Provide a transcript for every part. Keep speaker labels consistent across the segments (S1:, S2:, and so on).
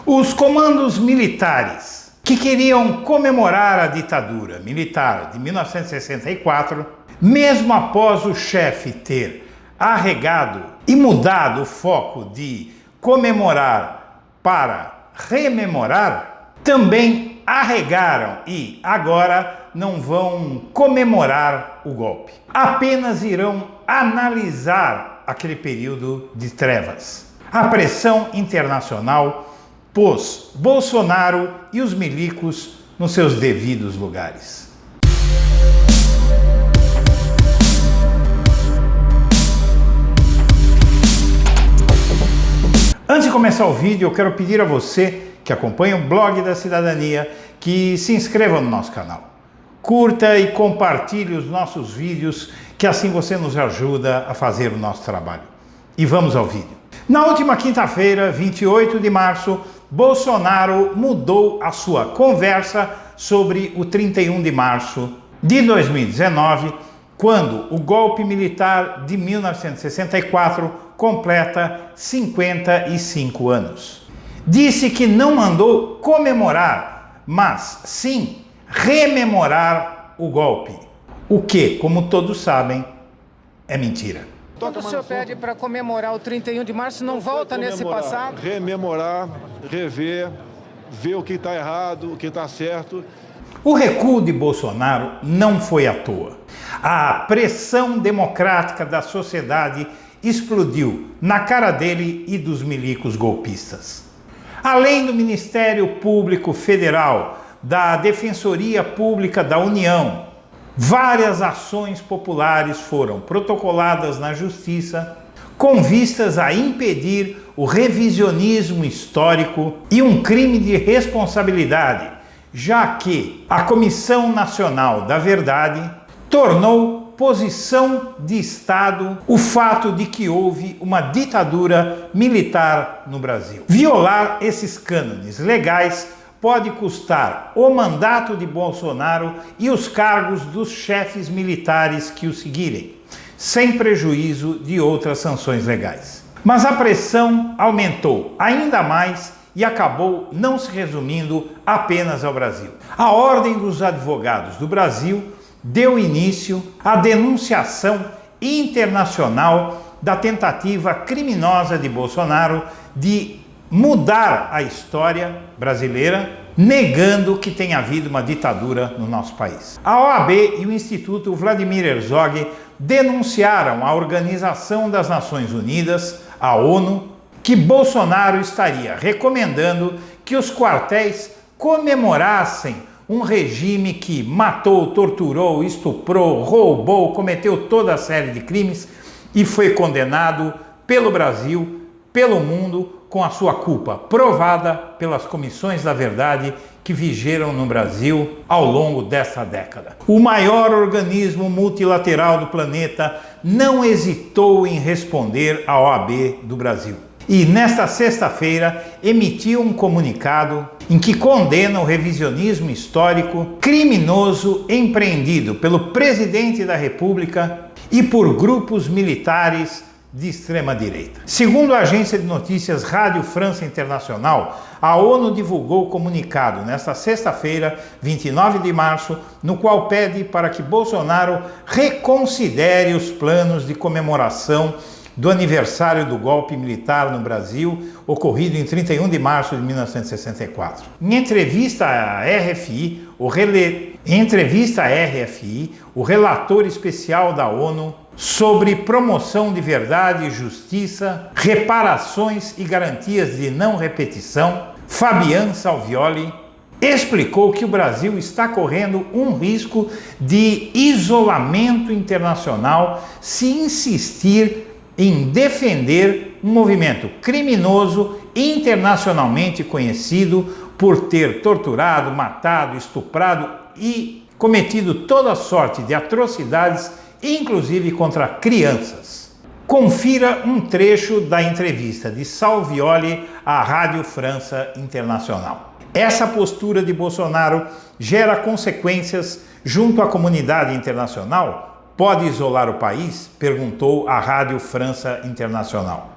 S1: Os comandos militares que queriam comemorar a ditadura militar de 1964, mesmo após o chefe ter arregado e mudado o foco de comemorar para rememorar, também arregaram e agora não vão comemorar o golpe. Apenas irão analisar aquele período de trevas. A pressão internacional pôs Bolsonaro e os milicos nos seus devidos lugares. Antes de começar o vídeo, eu quero pedir a você que acompanha o Blog da Cidadania que se inscreva no nosso canal. Curta e compartilhe os nossos vídeos, que assim você nos ajuda a fazer o nosso trabalho. E vamos ao vídeo. Na última quinta-feira, 28 de março, Bolsonaro mudou a sua conversa sobre o 31 de março de 2019, quando o golpe militar de 1964 completa 55 anos. Disse que não mandou comemorar, mas sim rememorar o golpe. O que, como todos sabem, é mentira.
S2: Quando o senhor pede para comemorar o 31 de março, não volta nesse passado?
S3: Rememorar, rever, ver o que está errado, o que está certo.
S1: O recuo de Bolsonaro não foi à toa. A pressão democrática da sociedade explodiu na cara dele e dos milicos golpistas. Além do Ministério Público Federal, da Defensoria Pública da União, várias ações populares foram protocoladas na Justiça com vistas a impedir o revisionismo histórico e um crime de responsabilidade, já que a Comissão Nacional da Verdade tornou posição de Estado o fato de que houve uma ditadura militar no Brasil. Violar esses cânones legais pode custar o mandato de Bolsonaro e os cargos dos chefes militares que o seguirem, sem prejuízo de outras sanções legais. Mas a pressão aumentou ainda mais e acabou não se resumindo apenas ao Brasil. A Ordem dos Advogados do Brasil deu início à denunciação internacional da tentativa criminosa de Bolsonaro de mudar a história brasileira, negando que tenha havido uma ditadura no nosso país. A OAB e o Instituto Vladimir Herzog denunciaram à Organização das Nações Unidas, a ONU, que Bolsonaro estaria recomendando que os quartéis comemorassem um regime que matou, torturou, estuprou, roubou, cometeu toda a série de crimes e foi condenado pelo Brasil, pelo mundo, com a sua culpa provada pelas comissões da verdade que vigeram no Brasil ao longo dessa década. O maior organismo multilateral do planeta não hesitou em responder à OAB do Brasil. E nesta sexta-feira emitiu um comunicado em que condena o revisionismo histórico criminoso empreendido pelo presidente da República e por grupos militares de extrema-direita. Segundo a agência de notícias Rádio França Internacional, a ONU divulgou comunicado nesta sexta-feira, 29 de março, no qual pede para que Bolsonaro reconsidere os planos de comemoração do aniversário do golpe militar no Brasil, ocorrido em 31 de março de 1964. Em entrevista à RFI, o relator especial da ONU sobre promoção de verdade e justiça, reparações e garantias de não repetição, Fabian Salvioli, explicou que o Brasil está correndo um risco de isolamento internacional se insistir em defender um movimento criminoso internacionalmente conhecido por ter torturado, matado, estuprado e cometido toda sorte de atrocidades, inclusive contra crianças. Confira um trecho da entrevista de Salvioli à Rádio França Internacional. Essa postura de Bolsonaro gera consequências junto à comunidade internacional? Pode isolar o país? Perguntou a Rádio França Internacional.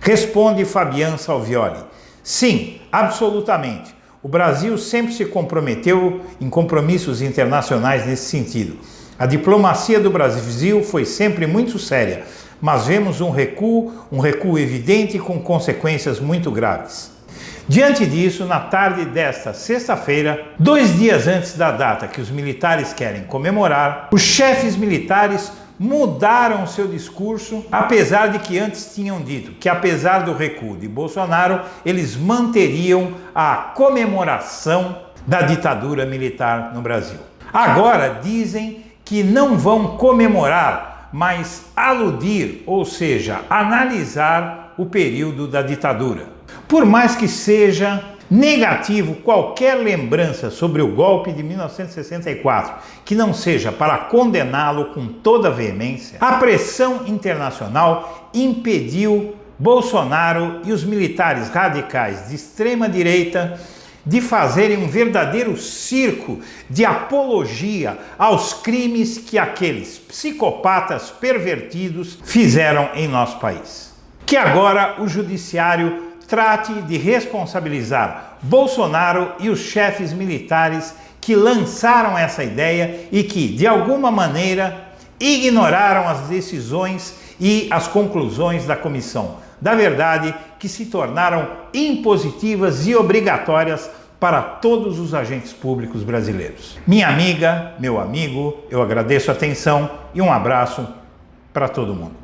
S1: Responde Fabian Salvioli. Sim, absolutamente. O Brasil sempre se comprometeu em compromissos internacionais nesse sentido. A diplomacia do Brasil foi sempre muito séria, mas vemos um recuo evidente com consequências muito graves. Diante disso, na tarde desta sexta-feira, 2 dias antes da data que os militares querem comemorar, os chefes militares mudaram seu discurso, apesar de que antes tinham dito que, apesar do recuo de Bolsonaro, eles manteriam a comemoração da ditadura militar no Brasil. Agora dizem que não vão comemorar, mas aludir, ou seja, analisar o período da ditadura. Por mais que seja negativo qualquer lembrança sobre o golpe de 1964, que não seja para condená-lo com toda veemência, a pressão internacional impediu Bolsonaro e os militares radicais de extrema direita de fazerem um verdadeiro circo de apologia aos crimes que aqueles psicopatas pervertidos fizeram em nosso país. Que agora o judiciário trate de responsabilizar Bolsonaro e os chefes militares que lançaram essa ideia e que, de alguma maneira, ignoraram as decisões e as conclusões da Comissão da Verdade, que se tornaram impositivas e obrigatórias para todos os agentes públicos brasileiros. Minha amiga, meu amigo, eu agradeço a atenção e um abraço para todo mundo.